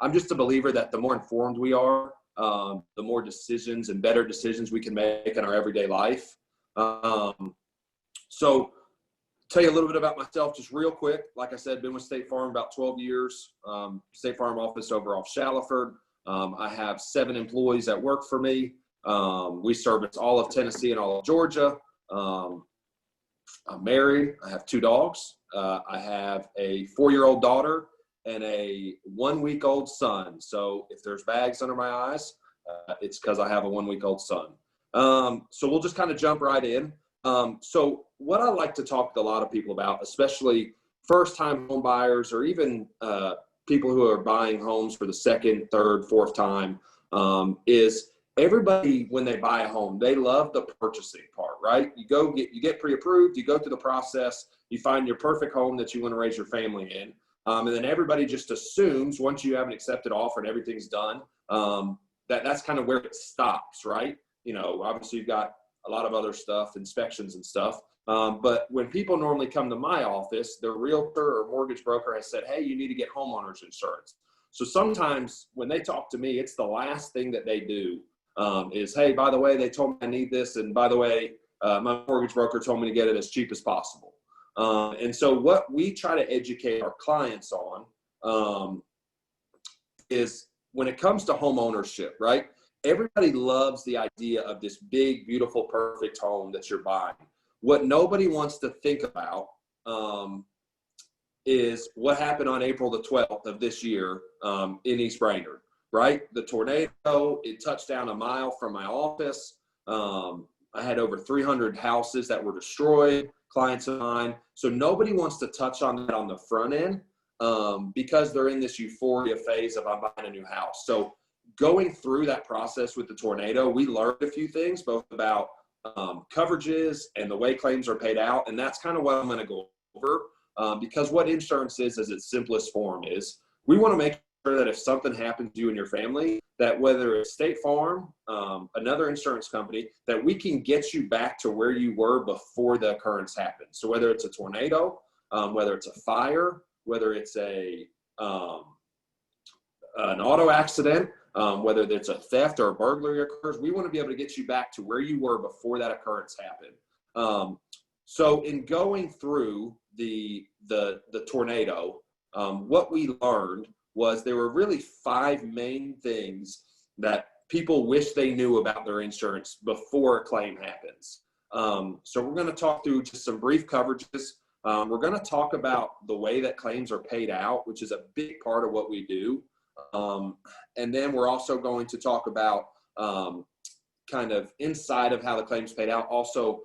I'm just a believer that the more informed we are, the more decisions and better decisions we can make in our everyday life. So tell you a little bit about myself just real quick. Like I said, been with State Farm about 12 years, State Farm office over off Shallowford. I have 7 employees that work for me. We service all of Tennessee and all of Georgia. I'm married. I have 2 dogs. I have a 4-year-old daughter and a 1-week-old son. So if there's bags under my eyes, it's because I have a 1-week-old son. So we'll just kind of jump right in. So what I like to talk to a lot of people about, especially first-time home buyers or even people who are buying homes for the second, third, fourth time, is everybody, when they buy a home, they love the purchasing part, right? You get pre-approved, you go through the process, you find your perfect home that you want to raise your family in. And then everybody just assumes once you have an accepted offer and everything's done, that's kind of where it stops, right? Obviously you've got a lot of other stuff, inspections and stuff. But when people normally come to my office, their realtor or mortgage broker has said, hey, you need to get homeowners insurance. So sometimes when they talk to me, it's the last thing that they do is, hey, by the way, they told me I need this. And by the way, my mortgage broker told me to get it as cheap as possible. And so what we try to educate our clients on is when it comes to home ownership, right? Everybody loves the idea of this big, beautiful, perfect home that you're buying. What nobody wants to think about is what happened on April the 12th of this year in East Brainerd, right? The tornado, it touched down a mile from my office. I had over 300 houses that were destroyed, clients of mine. So nobody wants to touch on that on the front end because they're in this euphoria phase of I'm buying a new house. So going through that process with the tornado, we learned a few things, both about coverages and the way claims are paid out. And that's kind of what I'm going to go over because what insurance is its simplest form is we want to make sure that if something happens to you and your family, that whether it's State Farm, another insurance company, that we can get you back to where you were before the occurrence happened. So whether it's a tornado, whether it's a fire, whether it's an auto accident, whether it's a theft or a burglary occurs, we want to be able to get you back to where you were before that occurrence happened. So in going through the tornado, what we learned was there were really 5 main things that people wish they knew about their insurance before a claim happens. So we're going to talk through just some brief coverages. We're going to talk about the way that claims are paid out, which is a big part of what we do. And then we're also going to talk about kind of inside of how the claims paid out, also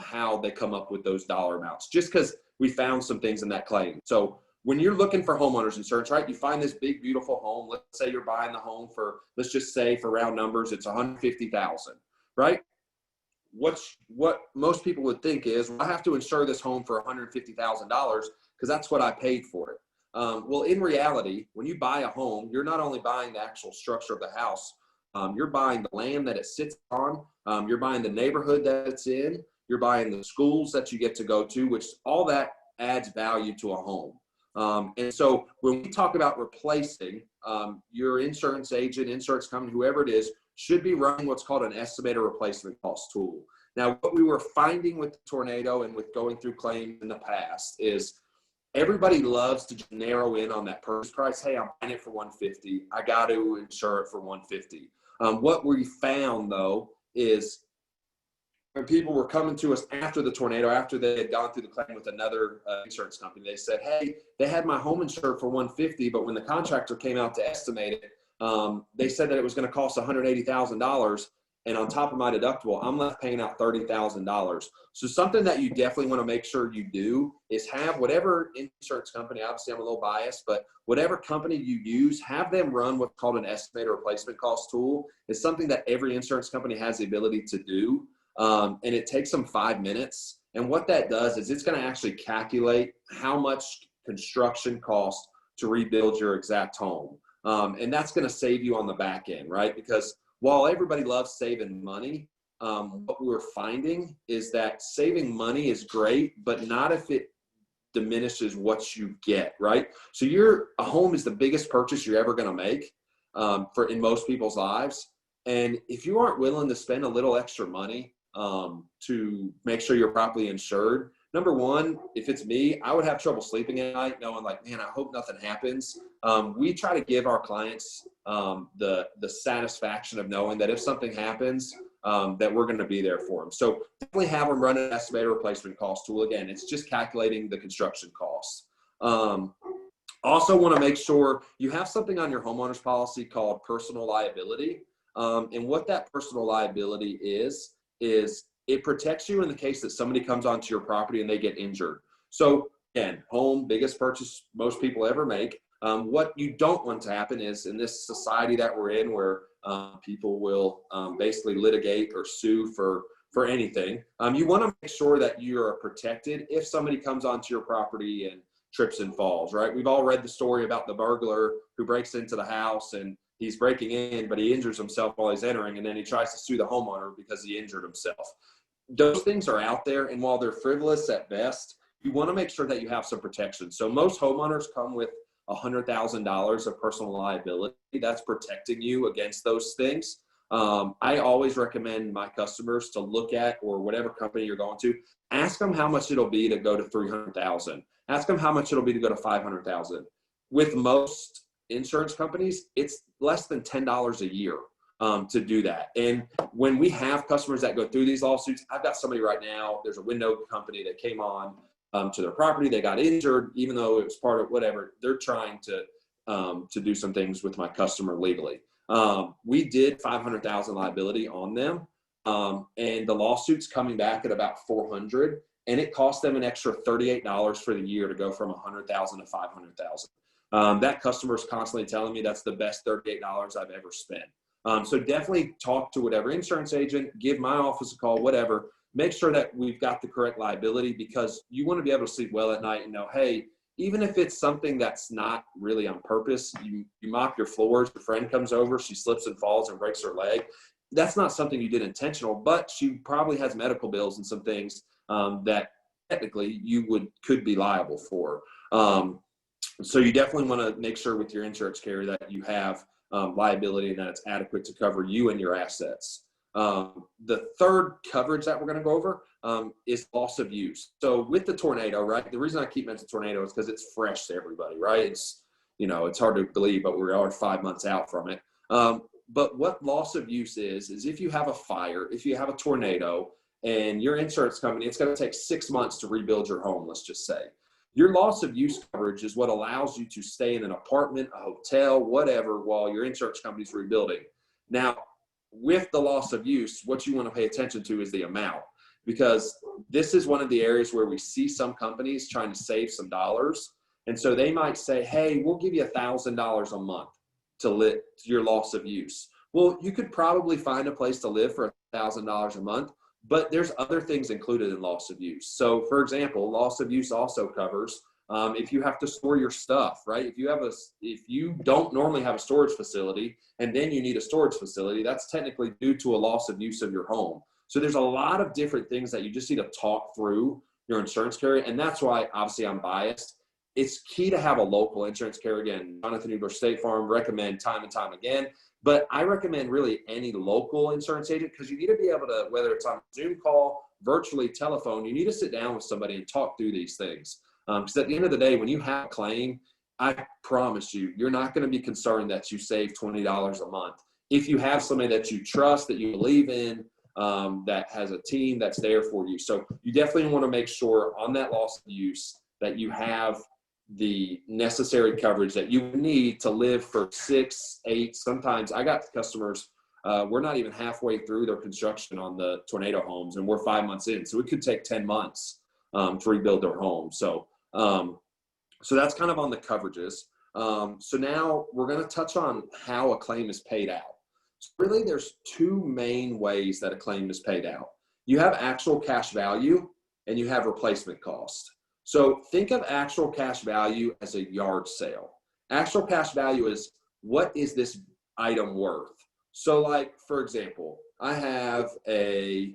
how they come up with those dollar amounts, just because we found some things in that claim. So when you're looking for homeowners insurance, right, you find this big, beautiful home. Let's say you're buying the home for, let's just say for round numbers, it's $150,000, right? What most people would think is, well, I have to insure this home for $150,000 because that's what I paid for it. Well, in reality, when you buy a home, you're not only buying the actual structure of the house, you're buying the land that it sits on, you're buying the neighborhood that it's in, you're buying the schools that you get to go to, which all that adds value to a home. And so when we talk about replacing, your insurance agent, insurance company, whoever it is, should be running what's called an estimated replacement cost tool. Now, what we were finding with the tornado and with going through claims in the past is everybody loves to just narrow in on that purchase price. Hey, I'm buying it for $150,000. I got to insure it for $150,000. What we found though is when people were coming to us after the tornado, after they had gone through the claim with another insurance company, they said, hey, they had my home insured for $150,000, but when the contractor came out to estimate it, they said that it was going to cost $180,000. And on top of my deductible, I'm left paying out $30,000. So something that you definitely want to make sure you do is have whatever insurance company, obviously I'm a little biased, but whatever company you use, have them run what's called an estimated replacement cost tool. It's something that every insurance company has the ability to do. And it takes them 5 minutes. And what that does is it's going to actually calculate how much construction costs to rebuild your exact home. And that's going to save you on the back end, right? Because while everybody loves saving money, what we're finding is that saving money is great, but not if it diminishes what you get, right? So a home is the biggest purchase you're ever going to make in most people's lives. And if you aren't willing to spend a little extra money to make sure you're properly insured, number one, if it's me, I would have trouble sleeping at night knowing like, man, I hope nothing happens. We try to give our clients the satisfaction of knowing that if something happens, that we're going to be there for them. So definitely have them run an estimated replacement cost tool. Again, it's just calculating the construction costs. Also want to make sure you have something on your homeowner's policy called personal liability. And what that personal liability is it protects you in the case that somebody comes onto your property and they get injured. So again, home, biggest purchase most people ever make. What you don't want to happen is in this society that we're in where people will basically litigate or sue for anything. You want to make sure that you are protected if somebody comes onto your property and trips and falls, right? We've all read the story about the burglar who breaks into the house and he's breaking in, but he injures himself while he's entering, and then he tries to sue the homeowner because he injured himself. Those things are out there, and while they're frivolous at best, you want to make sure that you have some protection. So most homeowners come with $100,000 of personal liability. That's protecting you against those things. I always recommend my customers to look at, or whatever company you're going to, ask them how much it'll be to go to $300,000. Ask them how much it'll be to go to $500,000. With most insurance companies, it's less than $10 a year to do that. And when we have customers that go through these lawsuits, I've got somebody right now, there's a window company that came on to their property. They got injured, even though it was part of whatever. They're trying to do some things with my customer legally. We did $500,000 liability on them, and the lawsuit's coming back at about $400,000, and it cost them an extra $38 for the year to go from $100,000 to $500,000. That customer's constantly telling me that's the best $38 I've ever spent. So definitely talk to whatever insurance agent, give my office a call, whatever. Make sure that we've got the correct liability, because you want to be able to sleep well at night and know, hey, even if it's something that's not really on purpose, you mop your floors, your friend comes over, she slips and falls and breaks her leg. That's not something you did intentional, but she probably has medical bills and some things that technically you could be liable for. So you definitely want to make sure with your insurance carrier that you have liability and that it's adequate to cover you and your assets. The third coverage that we're going to go over is loss of use. So with the tornado, right? The reason I keep mentioning tornado is because it's fresh to everybody, right? It's hard to believe, but we are 5 months out from it. But what loss of use is if you have a fire, if you have a tornado, and your insurance company, it's going to take 6 months to rebuild your home, let's just say. Your loss of use coverage is what allows you to stay in an apartment, a hotel, whatever, while your insurance company's rebuilding. Now, with the loss of use, what you want to pay attention to is the amount, because this is one of the areas where we see some companies trying to save some dollars. And so they might say, hey, we'll give you $1,000 a month to your loss of use. Well, you could probably find a place to live for $1,000 a month, but there's other things included in loss of use. So for example, loss of use also covers if you have to store your stuff, right? If you don't normally have a storage facility and then you need a storage facility, that's technically due to a loss of use of your home. So there's a lot of different things that you just need to talk through your insurance carrier. And that's why obviously I'm biased. It's key to have a local insurance carrier. Again, Jonathan Hubler of Statefarm, recommend time and time again. But I recommend really any local insurance agent, because you need to be able to, whether it's on a Zoom call, virtually, telephone, you need to sit down with somebody and talk through these things. Because at the end of the day, when you have a claim, I promise you, you're not going to be concerned that you save $20 a month. If you have somebody that you trust, that you believe in, that has a team that's there for you. So you definitely want to make sure on that loss of use that you have the necessary coverage that you need to live for 6, 8, sometimes I got customers, we're not even halfway through their construction on the tornado homes and we're 5 months in. So it could take 10 months to rebuild their home. So that's kind of on the coverages. So now we're going to touch on how a claim is paid out. So really there's two main ways that a claim is paid out. You have actual cash value and you have replacement cost. So think of actual cash value as a yard sale. Actual cash value is, what is this item worth? So like, for example, I have a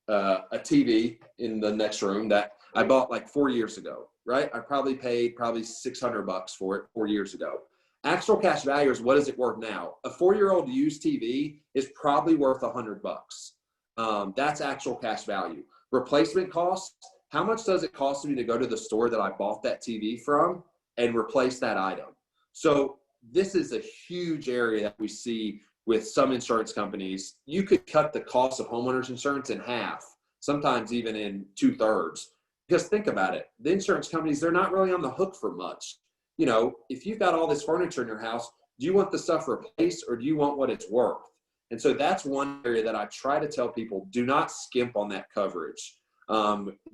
TV in the next room that I bought like 4 years ago, right? I probably paid $600 for it 4 years ago. Actual cash value is what is it worth now? A 4-year-old used TV is probably worth $100. That's actual cash value. Replacement cost, how much does it cost me to go to the store that I bought that TV from and replace that item? So this is a huge area that we see with some insurance companies. You could cut the cost of homeowners insurance in half, sometimes even in 2/3. Because think about it, the insurance companies, they're not really on the hook for much. You know, if you've got all this furniture in your house, do you want the stuff replaced or do you want what it's worth? And so that's one area that I try to tell people, do not skimp on that coverage.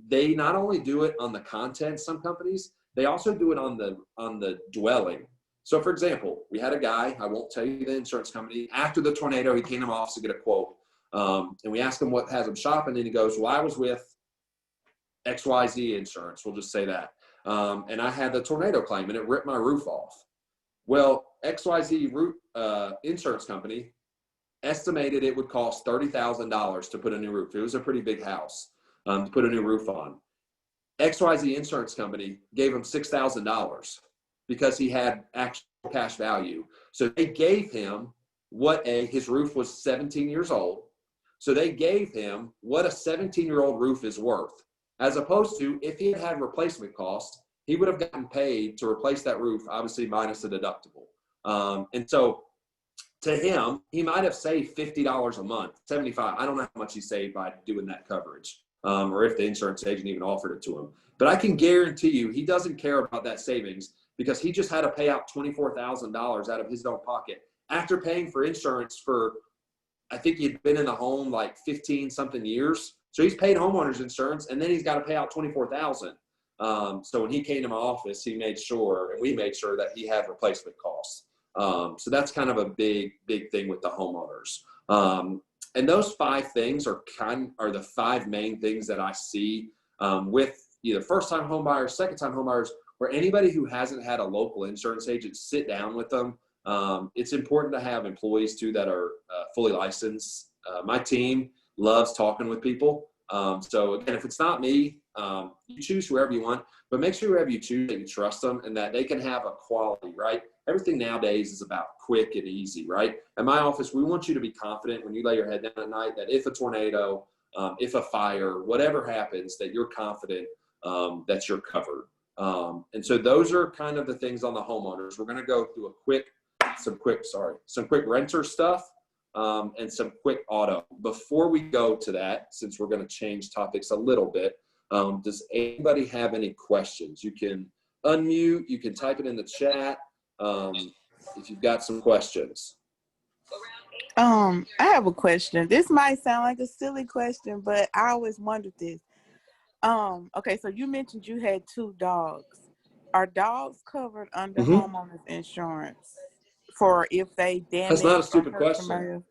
They not only do it on the content, some companies, they also do it on the dwelling. So for example, we had a guy, I won't tell you the insurance company, after the tornado, he came to my office to get a quote. And we asked him what has him shopping, and he goes, well, I was with XYZ insurance, we'll just say that. And I had the tornado claim and it ripped my roof off. Well, XYZ insurance company estimated it would cost $30,000 to put a new roof. It was a pretty big house to put a new roof on. XYZ insurance company gave him $6,000 because he had actual cash value. So they gave him his roof was 17 years old. So they gave him what a 17-year-old roof is worth. As opposed to if he had replacement costs, he would have gotten paid to replace that roof, obviously minus the deductible. And so to him, he might have saved $50 a month, $75. I don't know how much he saved by doing that coverage, or if the insurance agent even offered it to him. But I can guarantee you he doesn't care about that savings because he just had to pay out $24,000 out of his own pocket after paying for insurance for, I think he'd been in the home like 15 something years. So he's paid homeowners insurance and then he's got to pay out $24,000. So when he came to my office, we made sure that he had replacement costs. So that's kind of a big thing with the homeowners. And those 5 things are the 5 main things that I see with either first-time homebuyers, second-time homebuyers, or anybody who hasn't had a local insurance agent sit down with them. It's important to have employees too that are fully licensed. My team loves talking with people. So again, if it's not me, you choose whoever you want, but make sure whoever you choose that you trust them and that they can have a quality, right? Everything nowadays is about quick and easy, right? At my office, we want you to be confident when you lay your head down at night that if a tornado, if a fire, whatever happens, that you're confident that you're covered. And so those are kind of the things on the homeowners. We're going to go through some quick renter stuff. And some quick auto. Before we go to that, since we're going to change topics a little bit, does anybody have any questions? You can unmute, you can type it in the chat if you've got some questions. I have a question. This might sound like a silly question, but I always wondered this. Okay, so you mentioned you had 2 dogs. Are dogs covered under homeowners insurance for if they damage? That's not a stupid question.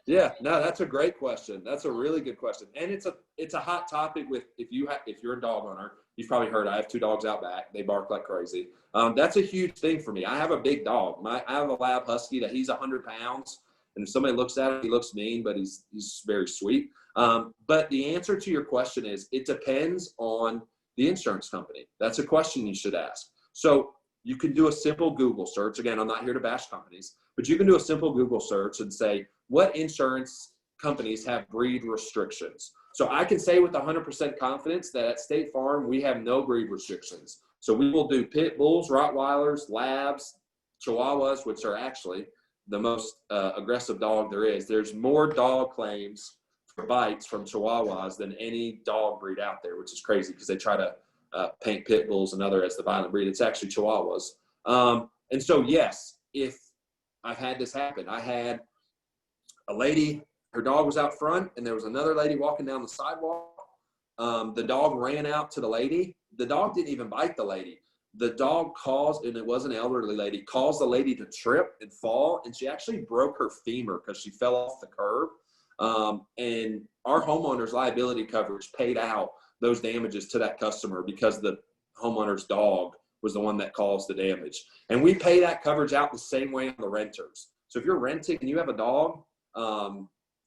Yeah, no, that's a great question. That's a really good question, and it's a hot topic with if you're a dog owner. You've probably heard I have 2 dogs out back. They bark like crazy. That's a huge thing for me. I have a big dog. I have a lab husky that he's 100 pounds, and if somebody looks at him, he looks mean, but he's very sweet. But the answer to your question is it depends on the insurance company. That's a question you should ask. So you can do a simple Google search. Again, I'm not here to bash companies, but you can do a simple Google search and say, what insurance companies have breed restrictions? So I can say with 100% confidence that at State Farm, we have no breed restrictions. So we will do pit bulls, Rottweilers, Labs, Chihuahuas, which are actually the most aggressive dog there is. There's more dog claims for bites from Chihuahuas than any dog breed out there, which is crazy because they try to paint pit bulls and other as the violent breed. It's actually Chihuahuas. And so, yes, if I've had this happen, I had a lady, her dog was out front and there was another lady walking down the sidewalk. The dog ran out to the lady. The dog didn't even bite the lady. The dog caused, and it was an elderly lady, caused the lady to trip and fall, and she actually broke her femur because she fell off the curb. And our homeowner's liability coverage paid out those damages to that customer because the homeowner's dog was the one that caused the damage. And we pay that coverage out the same way on the renters. So if you're renting and you have a dog,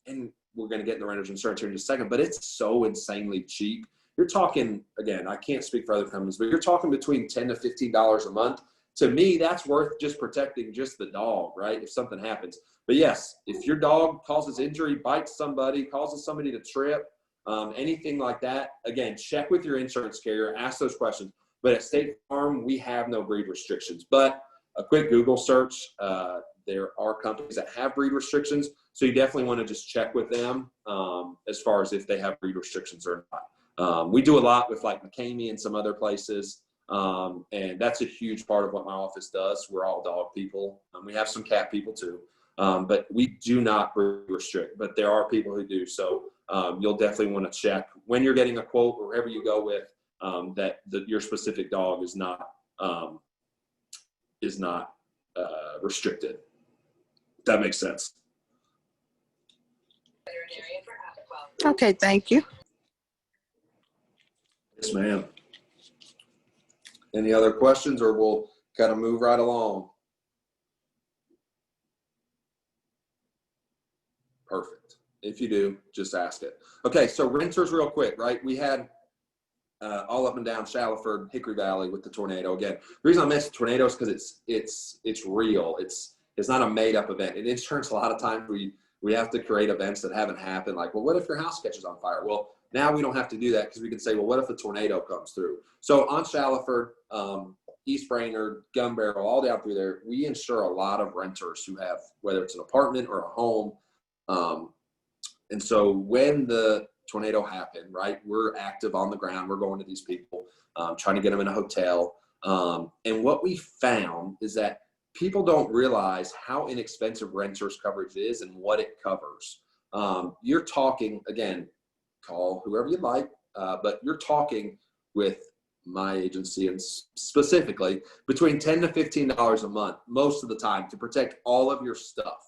and we're going to get in the renter's insurance here in just a second, but it's so insanely cheap. you're talking, again, I can't speak for other companies, but you're talking between $10 to $15 a month. To me, that's worth just protecting just the dog, right? If something happens. But yes, if your dog causes injury, bites somebody, causes somebody to trip, anything like that, again, check with your insurance carrier, ask those questions. But at State Farm, we have no breed restrictions. But a quick Google search, there are companies that have breed restrictions. So you definitely want to just check with them as far as if they have breed restrictions or not. We do a lot with like McCamey and some other places. And that's a huge part of what my office does. We're all dog people. We have some cat people too. But we do not restrict, but there are people who do. So you'll definitely want to check when you're getting a quote or wherever you go with that your specific dog is not restricted. If that makes sense. Okay, thank you. Yes, ma'am. Any other questions, or we'll kind of move right along? Perfect. If you do, just ask it. Okay, so renters real quick, right? We had all up and down Shallowford, Hickory Valley with the tornado. Again, the reason I mentioned tornadoes because it's real. It's not a made up event. In insurance, a lot of times we have to create events that haven't happened. Like, well, what if your house catches on fire? Well, now we don't have to do that because we can say, well, what if a tornado comes through? So on Shallowford, East Brainerd, Gun Barrel, all down through there, we insure a lot of renters who have, whether it's an apartment or a home. And so when the tornado happened, right, we're active on the ground. We're going to these people, trying to get them in a hotel. And what we found is that people don't realize how inexpensive renters coverage is and what it covers. You're talking, again, call whoever you'd like, but you're talking with my agency and specifically between $10 to $15 a month most of the time to protect all of your stuff,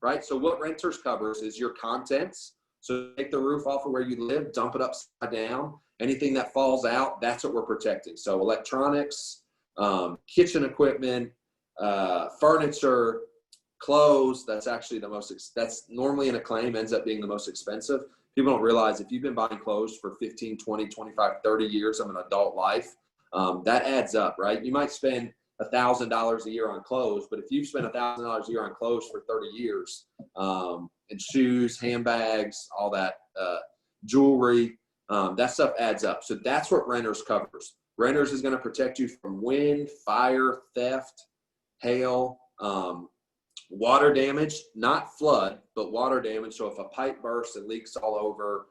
right? So what renters covers is your contents. So take the roof off of where you live, dump it upside down. Anything that falls out, that's what we're protecting. So electronics, kitchen equipment, furniture, clothes, that's actually that's normally in a claim ends up being the most expensive. People don't realize if you've been buying clothes for 15, 20, 25, 30 years of an adult life, that adds up, right? You might spend $1,000 a year on clothes, but if you've spent $1,000 a year on clothes for 30 years, and shoes, handbags, all that, jewelry, that stuff adds up. So that's what renters covers. Renters is going to protect you from wind, fire, theft, hail, water damage, not flood, but water damage. So if a pipe bursts and leaks all over,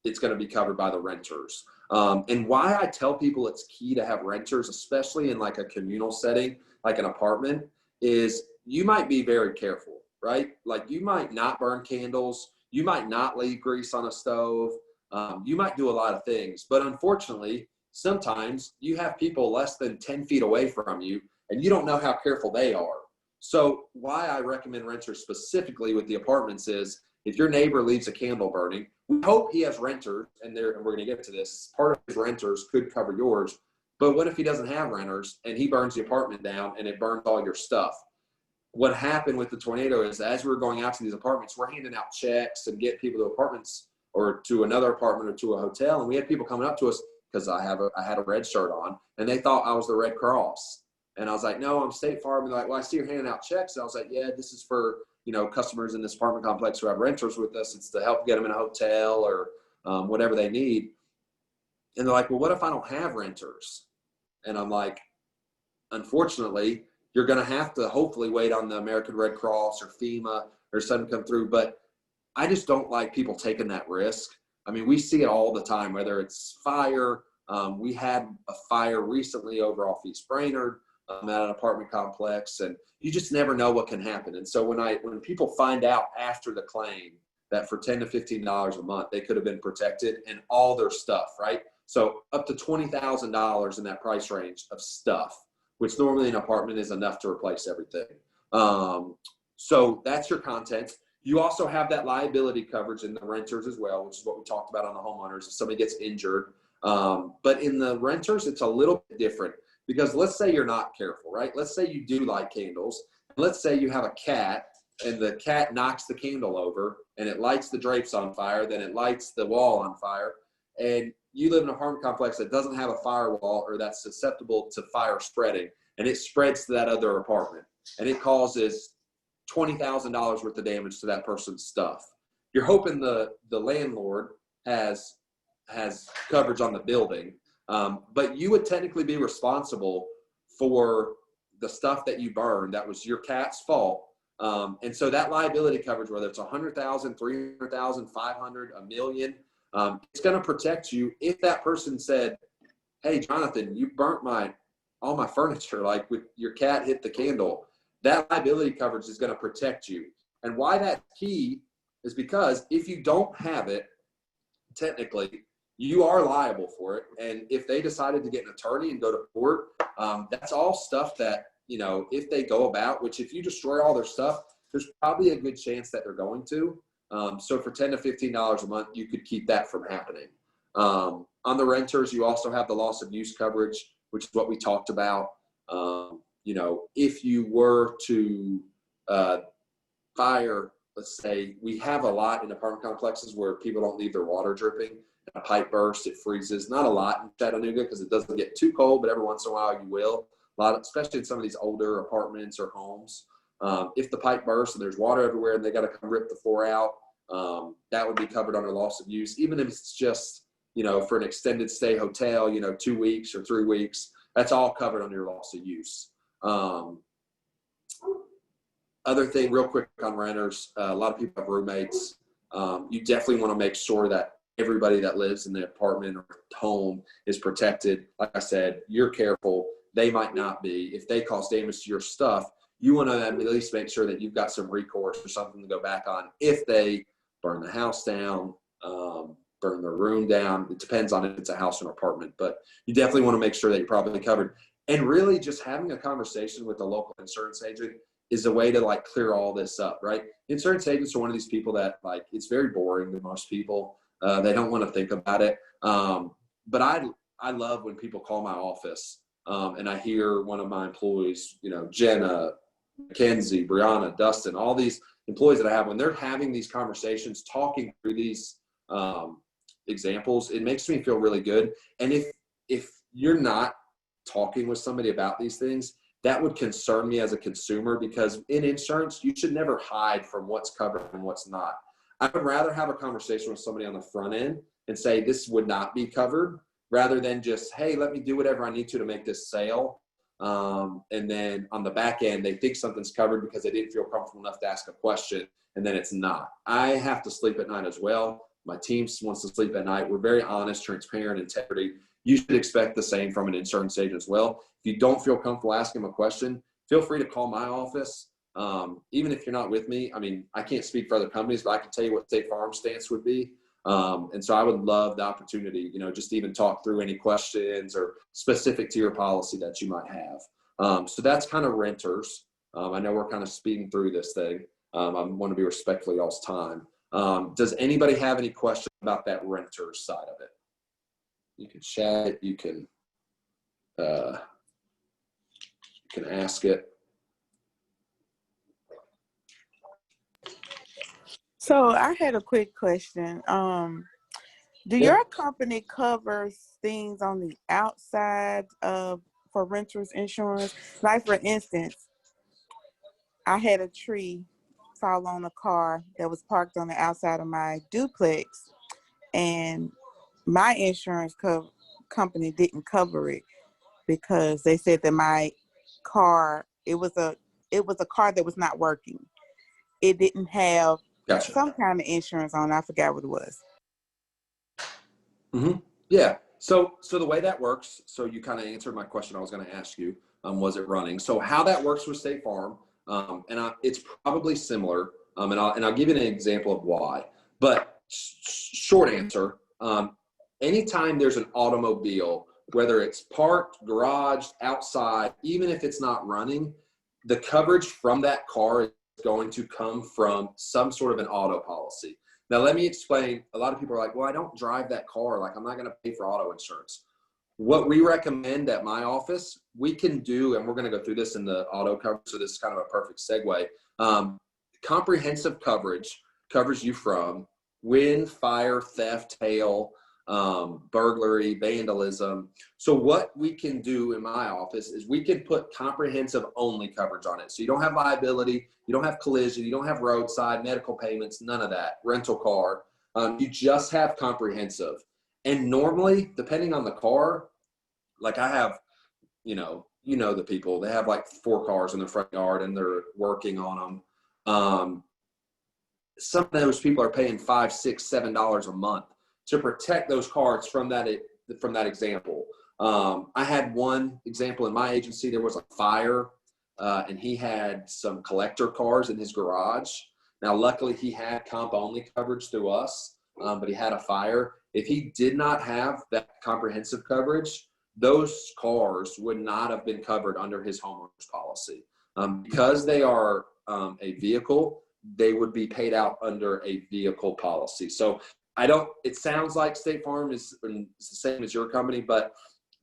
it's going to be covered by the renters. And why I tell people it's key to have renters, especially in like a communal setting, like an apartment, is you might be very careful, right? Like you might not burn candles. You might not leave grease on a stove. You might do a lot of things, but unfortunately, sometimes you have people less than 10 feet away from you and you don't know how careful they are. So why I recommend renters specifically with the apartments is if your neighbor leaves a candle burning, we hope he has renters, and we're going to get to this, part of his renters could cover yours, but what if he doesn't have renters and he burns the apartment down and it burns all your stuff? What happened with the tornado is as we're going out to these apartments, we're handing out checks and get people to apartments or to another apartment or to a hotel, and we had people coming up to us because I had a red shirt on, and they thought I was the Red Cross. And I was like, no, I'm State Farm. And they're like, well, I see you're handing out checks. And I was like, yeah, this is for, customers in this apartment complex who have renters with us. It's to help get them in a hotel or whatever they need. And they're like, well, what if I don't have renters? And I'm like, unfortunately, you're going to have to hopefully wait on the American Red Cross or FEMA or something to come through. But I just don't like people taking that risk. I mean, we see it all the time, whether it's fire. We had a fire recently over off East Brainerd at an apartment complex, and you just never know what can happen. And so when people find out after the claim that for $10 to $15 a month, they could have been protected and all their stuff, right? So up to $20,000 in that price range of stuff, which normally an apartment is enough to replace everything. So that's your content. You also have that liability coverage in the renters as well, which is what we talked about on the homeowners. If somebody gets injured, but in the renters, it's a little bit different because let's say you're not careful, right? Let's say you do light candles. Let's say you have a cat and the cat knocks the candle over and it lights the drapes on fire, then it lights the wall on fire. and you live in an apartment complex that doesn't have a firewall or that's susceptible to fire spreading, and it spreads to that other apartment, and it causes $20,000 worth of damage to that person's stuff. You're hoping the landlord has coverage on the building, but you would technically be responsible for the stuff that you burned. That was your cat's fault. And so that liability coverage, whether it's 100,000, 300,000, 500, a million, it's going to protect you. If that person said, "Hey, Jonathan, you burnt all my furniture, like with your cat hit the candle," that liability coverage is going to protect you. And why that's key is because if you don't have it, technically, you are liable for it. And if they decided to get an attorney and go to court, that's all stuff that, if they go about, which if you destroy all their stuff, there's probably a good chance that they're going to. So for $10 to $15 a month, you could keep that from happening. On the renters, you also have the loss of use coverage, which is what we talked about. If you were to fire, let's say, we have a lot in apartment complexes where people don't leave their water dripping. A pipe burst, it freezes. Not a lot in Chattanooga because it doesn't get too cold, but every once in a while you will. Especially in some of these older apartments or homes. If the pipe bursts and there's water everywhere and they got to come rip the floor out, that would be covered under loss of use. Even if it's just, for an extended stay hotel, 2 weeks or 3 weeks, that's all covered under your loss of use. Other thing real quick on renters, a lot of people have roommates. You definitely want to make sure that everybody that lives in the apartment or home is protected. Like I said, you're careful. They might not be. If they cause damage to your stuff, you want to at least make sure that you've got some recourse or something to go back on if they burn the house down, burn their room down. It depends on if it's a house or an apartment, but you definitely want to make sure that you're properly covered. And really just having a conversation with the local insurance agent is a way to clear all this up, right? Insurance agents are one of these people that it's very boring to most people. They don't want to think about it. But I love when people call my office and I hear one of my employees, Jenna, Mackenzie, Brianna, Dustin, all these employees that I have, when they're having these conversations, talking through these examples, it makes me feel really good. And if you're not talking with somebody about these things, that would concern me as a consumer, because in insurance, you should never hide from what's covered and what's not. I would rather have a conversation with somebody on the front end and say, this would not be covered, rather than just, hey, let me do whatever I need to make this sale. And then on the back end, they think something's covered because they didn't feel comfortable enough to ask a question, and then it's not. I have to sleep at night as well. My team wants to sleep at night. We're very honest, transparent, integrity. You should expect the same from an insurance agent as well. If you don't feel comfortable asking them a question, feel free to call my office. Even if you're not with me, I can't speak for other companies, but I can tell you what State Farm stance would be. And so I would love the opportunity, just to even talk through any questions or specific to your policy that you might have. So that's kind of renters. I know we're kind of speeding through this thing. I want to be respectful of y'all's time. Does anybody have any questions about that renter side of it? You can chat it. You can ask it. So I had a quick question. Do your company covers things on the outside for renters insurance? Like, for instance, I had a tree fall on a car that was parked on the outside of my duplex, and my insurance company didn't cover it because they said that my car, it was a car that was not working. It didn't have some kind of insurance on. I forgot what it was. Mm-hmm. Yeah. So the way that works, so you kind of answered my question I was going to ask you, was it running? So how that works with State Farm, it's probably similar, and I'll give you an example of why. But short answer, anytime there's an automobile, whether it's parked, garaged, outside, even if it's not running, the coverage from that car is going to come from some sort of an auto policy. Now, let me explain. A lot of people are like, well, I don't drive that car. I'm not going to pay for auto insurance. What we recommend at my office, we can do, and we're going to go through this in the auto coverage, so this is kind of a perfect segue. Comprehensive coverage covers you from wind, fire, theft, hail, burglary, vandalism. So what we can do in my office is we can put comprehensive only coverage on it. So you don't have liability, you don't have collision, you don't have roadside, medical payments, none of that, rental car. You just have comprehensive. And normally, depending on the car, like I have, the people, they have like 4 cars in their front yard and they're working on them. Some of those people are paying $5, $6, $7 a month to protect those cars from that example. I had one example in my agency. There was a fire, and he had some collector cars in his garage. Now, luckily, he had comp only coverage through us, but he had a fire. If he did not have that comprehensive coverage, those cars would not have been covered under his homeowner's policy. Because they are a vehicle, they would be paid out under a vehicle policy. So it sounds like State Farm is the same as your company, but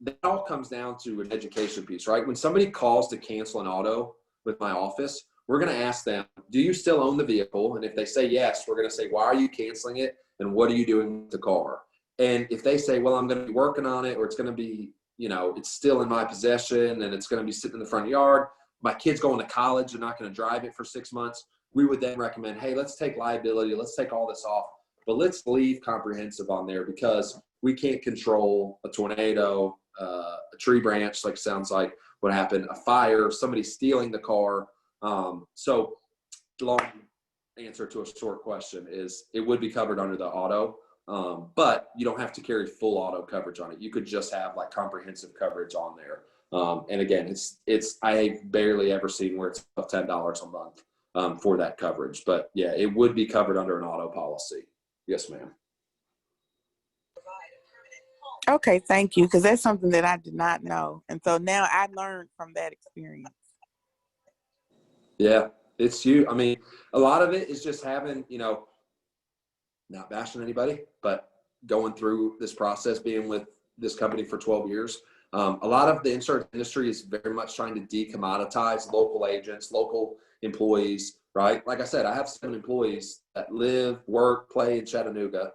that all comes down to an education piece, right? When somebody calls to cancel an auto with my office, we're going to ask them, do you still own the vehicle? And if they say yes, we're going to say, why are you canceling it? And what are you doing with the car? And if they say, well, I'm going to be working on it, or it's going to be, it's still in my possession and it's going to be sitting in the front yard, my kid's going to college, they're not going to drive it for 6 months, we would then recommend, hey, let's take liability, let's take all this off, but let's leave comprehensive on there because we can't control a tornado, a tree branch, like sounds like what happened, a fire, somebody stealing the car. So the long answer to a short question is it would be covered under the auto, but you don't have to carry full auto coverage on it. You could just have like comprehensive coverage on there. And again, I've barely ever seen where it's $10 a month for that coverage. But yeah, it would be covered under an auto policy. Yes, ma'am. Okay, thank you, because that's something that I did not know. And so now I learned from that experience. Yeah, it's you. I mean, a lot of it is just having, not bashing anybody, but going through this process, being with this company for 12 years. A lot of the insurance industry is very much trying to decommoditize local agents, local employees, right? Like I said, I have 7 employees that live, work, play in Chattanooga.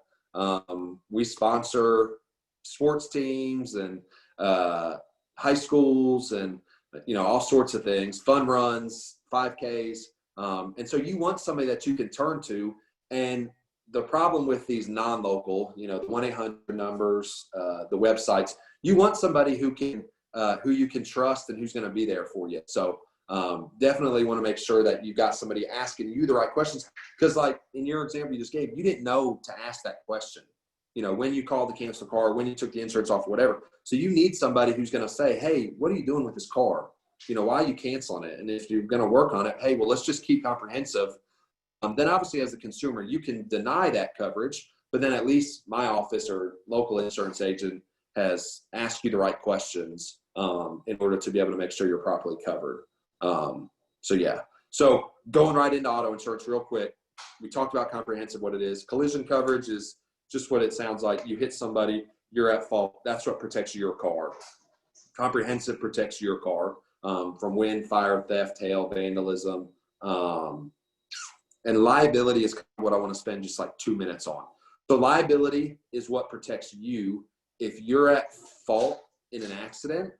We sponsor sports teams and high schools and, all sorts of things, fun runs, 5Ks. And so you want somebody that you can turn to. And the problem with these non-local, the 1-800 numbers, the websites, you want somebody who you can trust and who's going to be there for you. So definitely want to make sure that you've got somebody asking you the right questions. Because like in your example you just gave, you didn't know to ask that question, when you called to cancel the car, when you took the insurance off, whatever. So you need somebody who's going to say, hey, what are you doing with this car? Why are you canceling it? And if you're going to work on it, hey, well, let's just keep comprehensive. Then obviously as a consumer, you can deny that coverage, but then at least my office or local insurance agent has asked you the right questions in order to be able to make sure you're properly covered. So yeah, so going right into auto insurance real quick, we talked about comprehensive, what it is. Collision coverage is just what it sounds like. You hit somebody, you're at fault. That's what protects your car. Comprehensive protects your car from wind, fire, theft, hail, vandalism. And liability is what I want to spend just like 2 minutes on. So liability is what protects you if you're at fault in an accident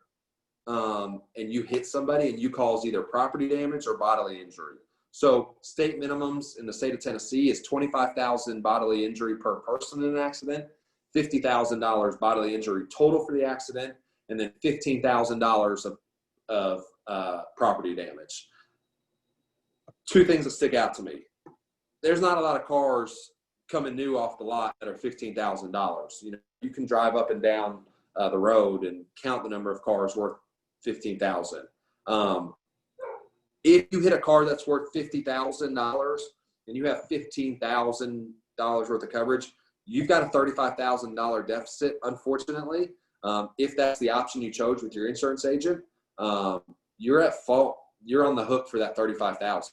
and you hit somebody and you cause either property damage or bodily injury. So state minimums in the state of Tennessee is $25,000 bodily injury per person in an accident, $50,000 bodily injury total for the accident, and then $15,000 of property damage. 2 things that stick out to me. There's not a lot of cars coming new off the lot that are $15,000. You can drive up and down the road and count the number of cars worth $15,000. If you hit a car that's worth $50,000 and you have $15,000 worth of coverage, you've got a $35,000 deficit, unfortunately. If that's the option you chose with your insurance agent, you're at fault. You're on the hook for that $35,000.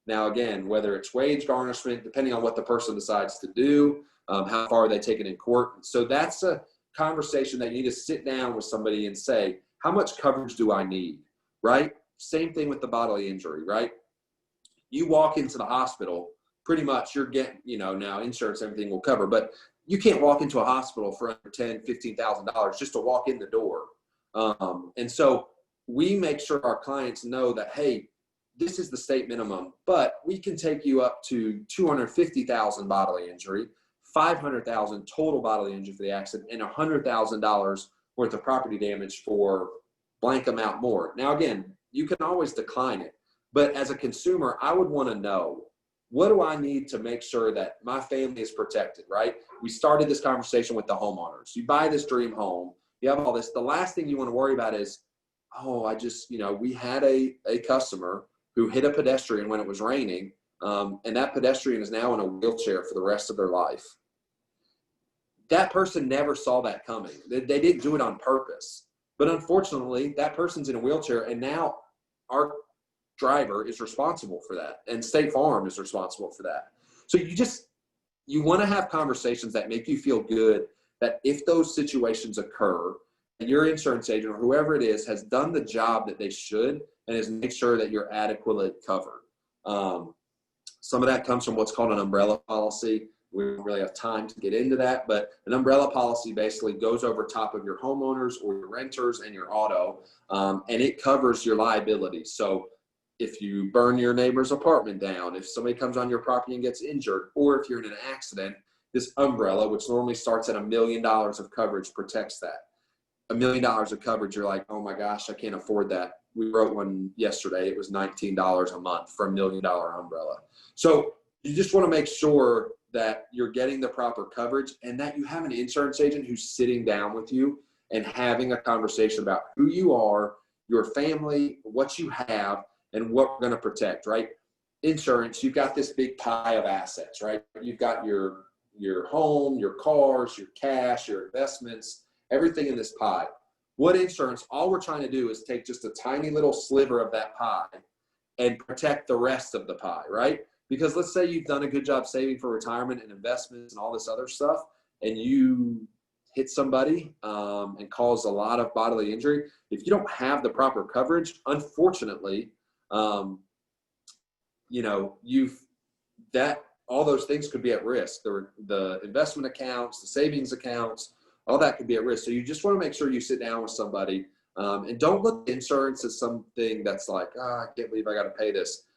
Now, again, whether it's wage garnishment, depending on what the person decides to do, how far they take it in court. So that's a conversation that you need to sit down with somebody and say, how much coverage do I need, right? Same thing with the bodily injury, right? You walk into the hospital, pretty much you're getting, now insurance, everything will cover. But you can't walk into a hospital for under $10,000-$15,000 just to walk in the door. And so we make sure our clients know that, hey, this is the state minimum, but we can take you up to $250,000 bodily injury, $500,000 total bodily injury for the accident, and $100,000 worth of property damage for blank amount more. Now, again, you can always decline it, but as a consumer, I would want to know, what do I need to make sure that my family is protected, right? We started this conversation with the homeowners. You buy this dream home, you have all this. The last thing you want to worry about is, oh, we had a customer who hit a pedestrian when it was raining, and that pedestrian is now in a wheelchair for the rest of their life. That person never saw that coming. They didn't do it on purpose. But unfortunately, that person's in a wheelchair, and now our driver is responsible for that, and State Farm is responsible for that. So you want to have conversations that make you feel good that if those situations occur, and your insurance agent or whoever it is has done the job that they should and has made sure that you're adequately covered. Some of that comes from what's called an umbrella policy. We don't really have time to get into that, but an umbrella policy basically goes over top of your homeowners or your renters and your auto, and it covers your liability. So if you burn your neighbor's apartment down, if somebody comes on your property and gets injured, or if you're in an accident, this umbrella, which normally starts at $1 million of coverage, protects that. $1 million of coverage, you're like, oh my gosh, I can't afford that. We wrote one yesterday. It was $19 a month for $1 million umbrella. So you just want to make sure that you're getting the proper coverage and that you have an insurance agent who's sitting down with you and having a conversation about who you are, your family, what you have, and what we're going to protect, right? Insurance, you've got this big pie of assets, right? You've got your home, your cars, your cash, your investments, everything in this pie. What insurance, all we're trying to do is take just a tiny little sliver of that pie and protect the rest of the pie, right? Because let's say you've done a good job saving for retirement and investments and all this other stuff, and you hit somebody and cause a lot of bodily injury. If you don't have the proper coverage, unfortunately, all those things could be at risk. The investment accounts, the savings accounts, all that could be at risk. So you just want to make sure you sit down with somebody and don't look at insurance as something that's like, I can't believe I got to pay this.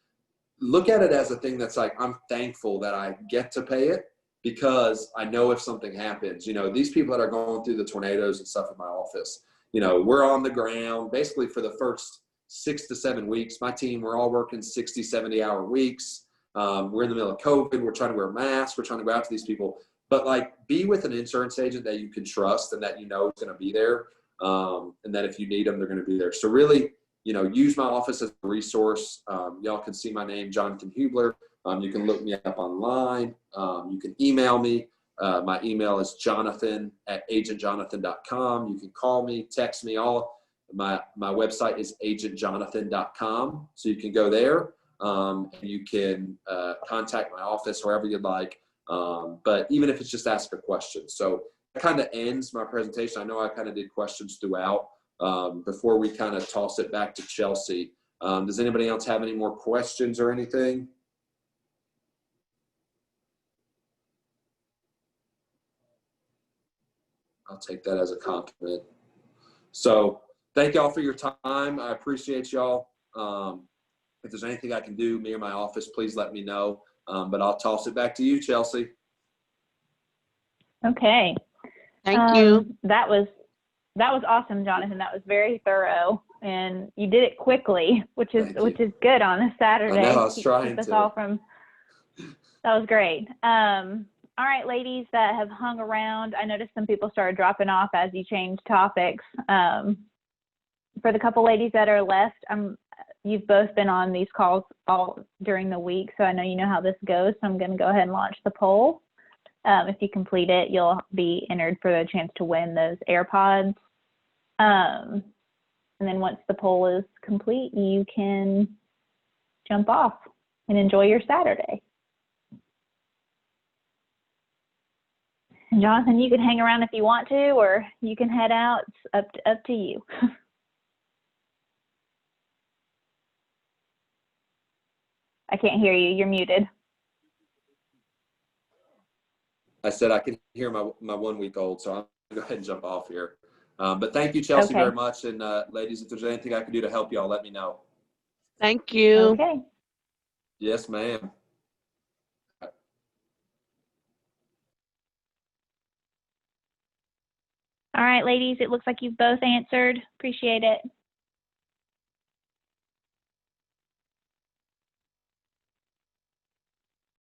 Look at it as a thing that's like, I'm thankful that I get to pay it because I know if something happens, these people that are going through the tornadoes and stuff in my office, we're on the ground basically for the first 6 to 7 weeks. My team, we're all working 60, 70-hour weeks. We're in the middle of COVID. We're trying to wear masks. We're trying to go out to these people. But be with an insurance agent that you can trust and that is going to be there, and that if you need them, they're going to be there. So really, use my office as a resource. Y'all can see my name, Jonathan Hubler. You can look me up online. You can email me. My email is jonathan@agentjonathan.com. You can call me, text me. My website is agentjonathan.com. So you can go there. And you can contact my office wherever you'd like. But even if it's just ask a question. So that kind of ends my presentation. I know I kind of did questions throughout before we kind of toss it back to Chelsea. Does anybody else have any more questions or anything? I'll take that as a compliment. So thank y'all for your time. I appreciate y'all. If there's anything I can do, me or my office, please let me know. But I'll toss it back to you, Chelsea. Okay. Thank you. That was awesome, Jonathan. That was very thorough, and you did it quickly, which is good on a Saturday. I know, I was trying to. That was great. All right, ladies that have hung around, I noticed some people started dropping off as you changed topics. For the couple ladies that are left, you've both been on these calls all during the week, so I know you know how this goes. So I'm going to go ahead and launch the poll. If you complete it, you'll be entered for the chance to win those AirPods. And then once the poll is complete, you can jump off and enjoy your Saturday. And Jonathan, you can hang around if you want to, or you can head out. It's up to you. I can't hear you. You're muted. I said I can hear my 1 week old, so I'm gonna go ahead and jump off here. But thank you, Chelsea, Okay. very much. And ladies, if there's anything I can do to help y'all, let me know. Thank you. Okay. Yes, ma'am. All right, ladies, it looks like you've both answered. Appreciate it.